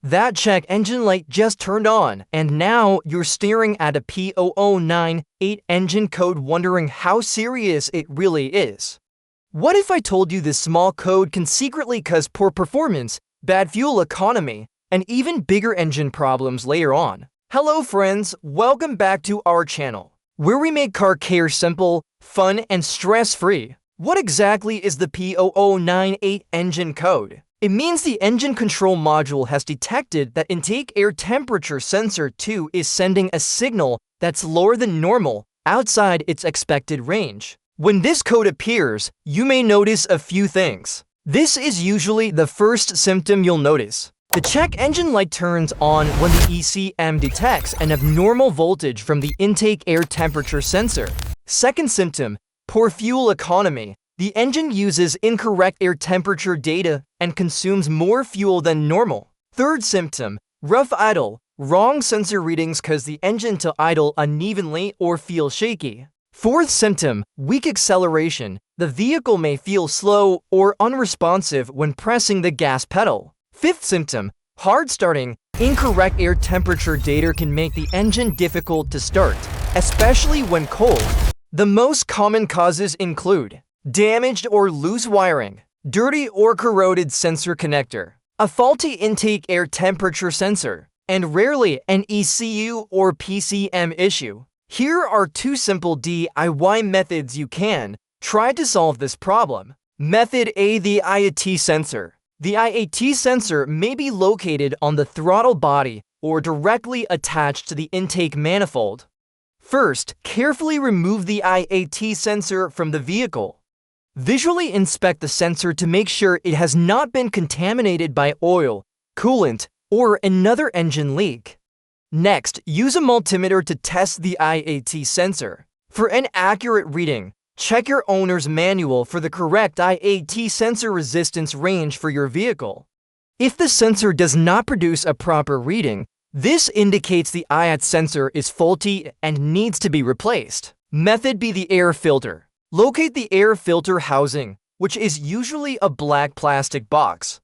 That check engine light just turned on, and now you're staring at a P0098 engine code wondering how serious it really is. What if I told you this small code can secretly cause poor performance, bad fuel economy, and even bigger engine problems later on? Hello friends, welcome back to our channel, where we make car care simple, fun, and stress-free. What exactly is the P0098 engine code? It means the engine control module has detected that intake air temperature sensor 2 is sending a signal that's lower than normal, outside its expected range. When this code appears, you may notice a few things. This is usually the first symptom you'll notice. The check engine light turns on when the ECM detects an abnormal voltage from the intake air temperature sensor. Second symptom, poor fuel economy. The engine uses incorrect air temperature data and consumes more fuel than normal. Third symptom, rough idle. Wrong sensor readings cause the engine to idle unevenly or feel shaky. Fourth symptom, weak acceleration. The vehicle may feel slow or unresponsive when pressing the gas pedal. Fifth symptom, hard starting. Incorrect air temperature data can make the engine difficult to start, especially when cold. The most common causes include damaged or loose wiring, dirty or corroded sensor connector, a faulty intake air temperature sensor, and rarely an ECU or PCM issue. Here are two simple DIY methods you can try to solve this problem. Method A, the IAT sensor. The IAT sensor may be located on the throttle body or directly attached to the intake manifold. First, carefully remove the IAT sensor from the vehicle. Visually inspect the sensor to make sure it has not been contaminated by oil, coolant, or another engine leak. Next, use a multimeter to test the IAT sensor. For an accurate reading, check your owner's manual for the correct IAT sensor resistance range for your vehicle. If the sensor does not produce a proper reading, this indicates the IAT sensor is faulty and needs to be replaced. Method B, the air filter. Locate the air filter housing, which is usually a black plastic box.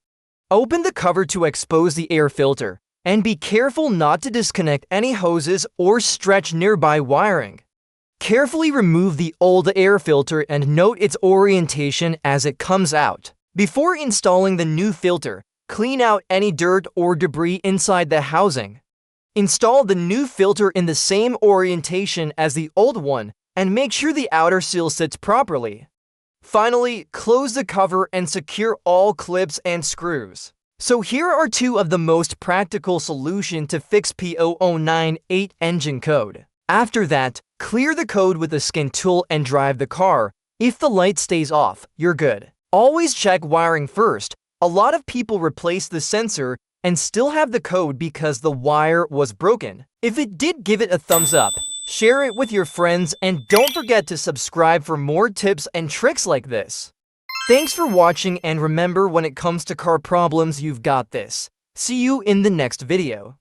Open the cover to expose the air filter, and be careful not to disconnect any hoses or stretch nearby wiring. Carefully remove the old air filter and note its orientation as it comes out. Before installing the new filter, clean out any dirt or debris inside the housing. Install the new filter in the same orientation as the old one and make sure the outer seal sits properly. Finally, close the cover and secure all clips and screws. So here are two of the most practical solutions to fix P0098 engine code. After that, clear the code with a skin tool and drive the car. If the light stays off, you're good. Always check wiring first. A lot of people replace the sensor and still have the code because the wire was broken. If it did, give it a thumbs up, share it with your friends, and don't forget to subscribe for more tips and tricks like this. Thanks for watching, and remember, when it comes to car problems, you've got this. See you in the next video.